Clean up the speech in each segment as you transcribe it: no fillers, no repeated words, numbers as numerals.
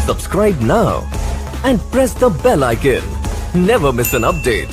Subscribe now and press the bell icon. Never miss an update.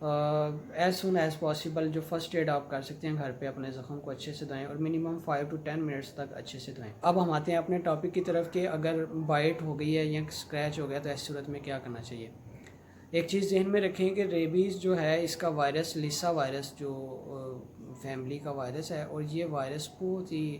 As soon as possible جو first aid آپ کر سکتے ہیں گھر پہ اپنے زخم کو اچھے سے دھوئیں اور منیمم 5 to 10 منٹس تک اچھے سے دھوئیں. اب ہم آتے ہیں اپنے ٹاپک کی طرف کہ اگر بائٹ ہو گئی ہے یا اسکریچ ہو گیا تو ایسی صورت میں کیا کرنا چاہیے. ایک چیز ذہن میں رکھیں کہ ریبیز جو ہے اس کا وائرس لیسا وائرس جو فیملی کا وائرس ہے اور یہ وائرس بہت ہی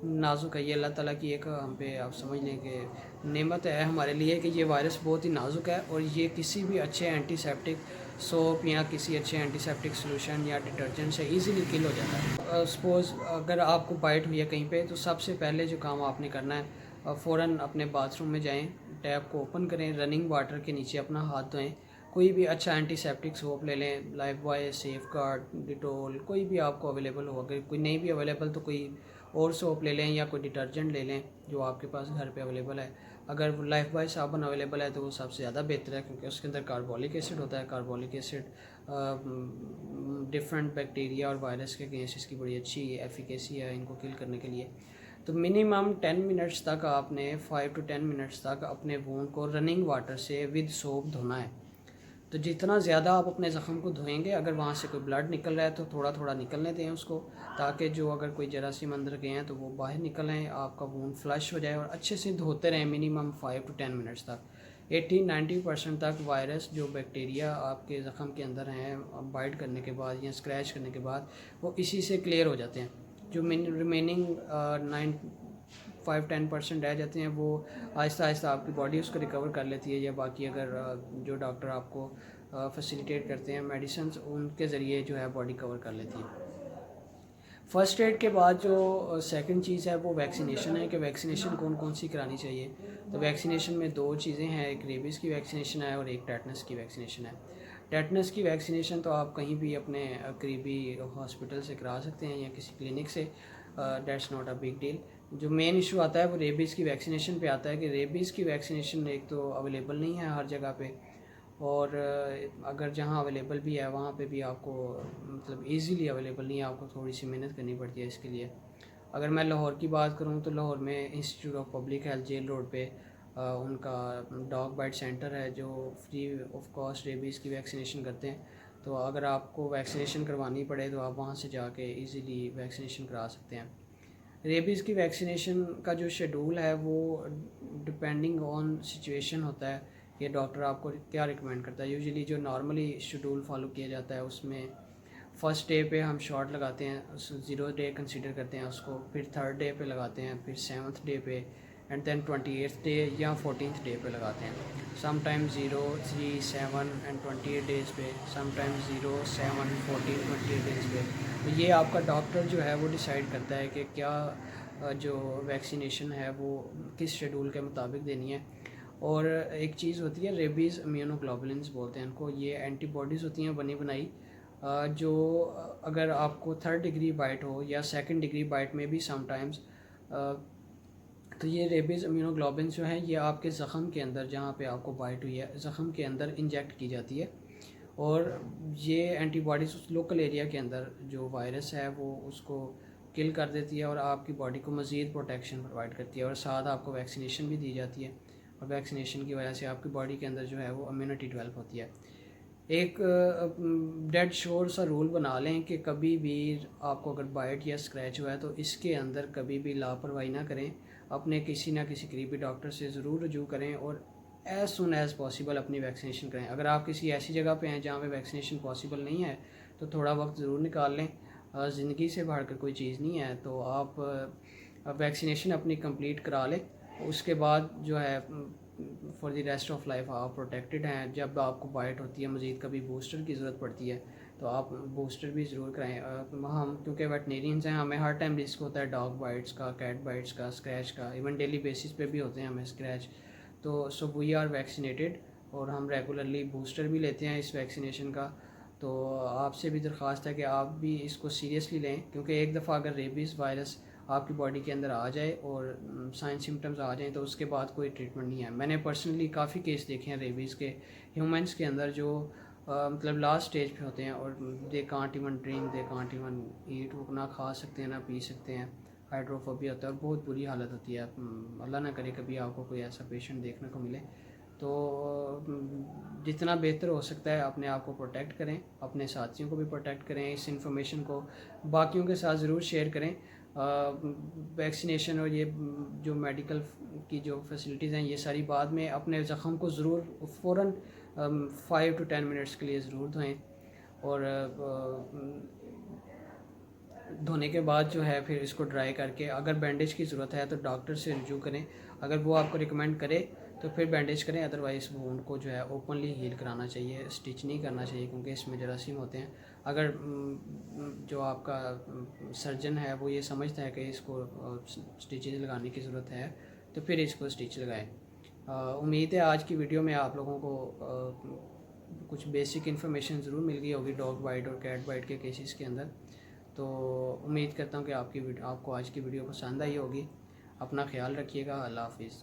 نازک ہے. یہ اللہ تعالیٰ کی ایک ہم پہ آپ سمجھ لیں کہ نعمت ہے ہمارے لیے کہ یہ وائرس بہت ہی نازک ہے اور یہ کسی بھی اچھے اینٹی سیپٹک سوپ یا کسی اچھے اینٹی سیپٹک سلوشن یا ڈٹرجنٹ سے ایزیلی کل ہو جاتا ہے. سپوز اگر آپ کو بائٹ ہوئی ہے کہیں پہ تو سب سے پہلے جو کام آپ نے کرنا ہے فوراً اپنے باتھ روم میں جائیں, ٹیپ کو اوپن کریں, رننگ واٹر کے نیچے اپنا ہاتھ دھوئیں, کوئی بھی اچھا اینٹی سیپٹک سوپ لے لیں, Lifebuoy, Safeguard, Dettol, کوئی بھی آپ کو اویلیبل ہو. اگر کوئی نہیں بھی اویلیبل تو کوئی اور سوپ لے لیں یا کوئی ڈٹرجنٹ لے لیں جو آپ کے پاس گھر پہ اویلیبل ہے. اگر لائف بوائے صابن اویلیبل ہے تو وہ سب سے زیادہ بہتر ہے کیونکہ اس کے اندر کاربولک ایسڈ ہوتا ہے. کاربولک ایسڈ ڈفرینٹ بیکٹیریا اور وائرس کے اگینسٹ اس کی بڑی اچھی ایفیکیسی ہے ان کو کل کرنے کے لیے. تو منیمم 10 منٹس تک آپ نے 5 to 10 منٹس تک اپنے وونڈ کو رننگ واٹر سے ود سوپ دھونا ہے. تو جتنا زیادہ آپ اپنے زخم کو دھوئیں گے, اگر وہاں سے کوئی بلڈ نکل رہا ہے تو تھوڑا تھوڑا نکلنے دیں اس کو, تاکہ جو اگر کوئی جراثیم اندر گئے ہیں تو وہ باہر نکل آئیں, آپ کا وونڈ فلش ہو جائے. اور اچھے سے دھوتے رہیں منیمم 5 to 10 منٹس تک. 80-90% تک وائرس جو بیکٹیریا آپ کے زخم کے اندر ہیں بائٹ کرنے کے بعد یا اسکریچ کرنے کے بعد وہ اسی سے کلیئر ہو جاتے ہیں. جو ریمیننگ 5-10% رہ جاتے ہیں وہ آہستہ آہستہ آپ کی باڈی اس کو ریکور کر لیتی ہے, یا باقی اگر جو ڈاکٹر آپ کو فیسیلیٹیٹ کرتے ہیں میڈیسنز ان کے ذریعے جو ہے باڈی کور کر لیتی ہے. فرسٹ ایڈ کے بعد جو سیکنڈ چیز ہے وہ ویکسینیشن ہے کہ ویکسینیشن کون کون سی کرانی چاہیے. تو ویکسینیشن میں 2 چیزیں ہیں, ایک ریبیز کی ویکسینیشن ہے اور ایک ٹیٹنس کی ویکسینیشن ہے. ٹیٹنس کی ویکسینیشن تو آپ کہیں بھی اپنے قریبی ہاسپٹل سے کرا سکتے ہیں یا کسی کلینک سے, that's not a big deal. جو مین ایشو آتا ہے وہ ریبیز کی ویکسینیشن پہ آتا ہے کہ ریبیز کی ویکسینیشن ایک تو اویلیبل نہیں ہے ہر جگہ پہ, اور اگر جہاں اویلیبل بھی ہے وہاں پہ بھی آپ کو مطلب ایزیلی اویلیبل نہیں ہے, آپ کو تھوڑی سی محنت کرنی پڑتی ہے اس کے لیے. اگر میں لاہور کی بات کروں تو لاہور میں institute of public health jail road پہ ان کا ڈاگ بائٹ سینٹر ہے جو فری آف کاسٹ ریبیز کی ویکسینیشن کرتے ہیں. تو اگر آپ کو ویکسینیشن کروانی پڑے تو آپ وہاں سے جا کے ایزیلی ویکسینیشن کرا سکتے ہیں. ریبیز کی ویکسینیشن کا جو شیڈول ہے وہ ڈپینڈنگ آن سچویشن ہوتا ہے کہ ڈاکٹر آپ کو کیا ریکمینڈ کرتا ہے. یوزلی جو نارملی شیڈول فالو کیا جاتا ہے اس میں فرسٹ ڈے پہ ہم شاٹ لگاتے ہیں, 0 ڈے کنسیڈر کرتے ہیں اس کو, پھر 3rd ڈے پہ لگاتے ہیں, پھر 7th ڈے پہ, اینڈ دین 28th ڈے یا 14th ڈے پہ لگاتے ہیں. سم ٹائم 0, 3, 7 اینڈ 28 ڈیز پہ, سم ٹائم 0, 7, 14, 28 ڈیز پہ. تو یہ آپ کا ڈاکٹر جو ہے وہ ڈیسائیڈ کرتا ہے کہ کیا جو ویکسینیشن ہے وہ کس شیڈول کے مطابق دینی ہے. اور ایک چیز ہوتی ہے ریبیز امیونوگلوبولنس بولتے ہیں ان کو, یہ اینٹی باڈیز ہوتی ہیں بنی بنائی, جو اگر آپ کو 3rd ڈگری بائٹ ہو یا 2nd ڈگری بائٹ میں بھی سم ٹائمز, تو یہ ریبیز امیونوگلوبولنس جو ہیں یہ آپ کے زخم کے اندر جہاں پہ آپ کو بائٹ ہوئی ہے زخم کے اندر انجیکٹ کی جاتی ہے, اور یہ اینٹی باڈیز اس لوکل ایریا کے اندر جو وائرس ہے وہ اس کو کل کر دیتی ہے اور آپ کی باڈی کو مزید پروٹیکشن پرووائڈ کرتی ہے, اور ساتھ آپ کو ویکسینیشن بھی دی جاتی ہے, اور ویکسینیشن کی وجہ سے آپ کی باڈی کے اندر جو ہے وہ امیونٹی ڈیولپ ہوتی ہے. ایک ڈیڈ شور سا رول بنا لیں کہ کبھی بھی آپ کو اگر بائٹ یا اسکریچ ہوا ہے تو اس کے اندر کبھی بھی لاپرواہی نہ کریں, اپنے کسی نہ کسی قریبی ڈاکٹر سے ضرور رجوع کریں اور ایز سون ایز پاسبل اپنی ویکسینیشن کریں. اگر آپ کسی ایسی جگہ پہ ہیں جہاں پہ ویکسینیشن پاسبل نہیں ہے تو تھوڑا وقت ضرور نکال لیں, زندگی سے بڑھ کر کوئی چیز نہیں ہے, تو آپ ویکسینیشن اپنی کمپلیٹ کرا لیں. اس کے بعد جو ہے for the rest of life آپ پروٹیکٹڈ ہیں. جب آپ کو بائٹ ہوتی ہے مزید کبھی بوسٹر کی ضرورت پڑتی ہے تو آپ بوسٹر بھی ضرور کرائیں. ہم کیونکہ ویٹنیرینز ہیں ہمیں ہر ٹائم رسک ہوتا ہے ڈاگ بائٹس کا, کیٹ بائٹس کا, اسکریچ کا, ایون ڈیلی بیسس پہ بھی ہوتے ہیں ہمیں اسکریچ. تو سو وی آر ویکسینیٹڈ اور ہم ریگولرلی بوسٹر بھی لیتے ہیں اس ویکسینیشن کا. تو آپ سے بھی درخواست ہے کہ آپ بھی اس کو سیریسلی لیں, کیونکہ ایک دفعہ اگر ریبیز وائرس آپ کی باڈی کے اندر آ جائے اور سائن سمٹمز آ جائیں تو اس کے بعد کوئی ٹریٹمنٹ نہیں ہے. میں نے پرسنلی کافی کیس دیکھے ہیں ریبیز کے ہیومنس کے اندر جو مطلب لاسٹ اسٹیج پہ ہوتے ہیں اور they can't even drink, they can't even eat, وہ نہ کھا سکتے ہیں نہ پی سکتے ہیں, ہائیڈروفوبیا ہوتا ہے اور بہت بری حالت ہوتی ہے. اللہ نہ کرے کبھی آپ کو کوئی ایسا پیشنٹ دیکھنے کو ملے. تو جتنا بہتر ہو سکتا ہے اپنے آپ کو پروٹیکٹ کریں، اپنے ساتھیوں کو بھی پروٹیکٹ کریں، اس انفارمیشن کو باقیوں کے ساتھ ضرور شیئر کریں۔ ویکسینیشن اور یہ جو میڈیکل کی جو فیسلٹیز ہیں یہ ساری بعد میں، اپنے زخم کو ضرور فوراً 5 to 10 منٹس کے لیے ضرور دھوئیں، اور دھونے کے بعد جو ہے پھر اس کو ڈرائی کر کے اگر بینڈیج کی ضرورت ہے تو ڈاکٹر سے رجوع کریں، اگر وہ آپ کو ریکمینڈ کرے تو پھر بینڈیج کریں، ادروائز وونڈ کو جو ہے اوپنلی ہیل کرانا چاہیے، اسٹچ نہیں کرنا چاہیے کیونکہ اس میں جراثیم ہوتے ہیں۔ اگر جو آپ کا سرجن ہے وہ یہ سمجھتا ہے کہ اس کو اسٹچز لگانے کی ضرورت ہے تو پھر اس کو اسٹچ لگائیں۔ امید ہے آج کی ویڈیو میں آپ لوگوں کو کچھ بیسک انفارمیشن ضرور مل گئی ہوگی ڈاگ بائٹ اور کیٹ بائٹ کے کیسز کے اندر۔ تو امید کرتا ہوں کہ آپ کو آج کی ویڈیو پسند آئی ہوگی۔ اپنا خیال رکھیے گا، اللہ حافظ۔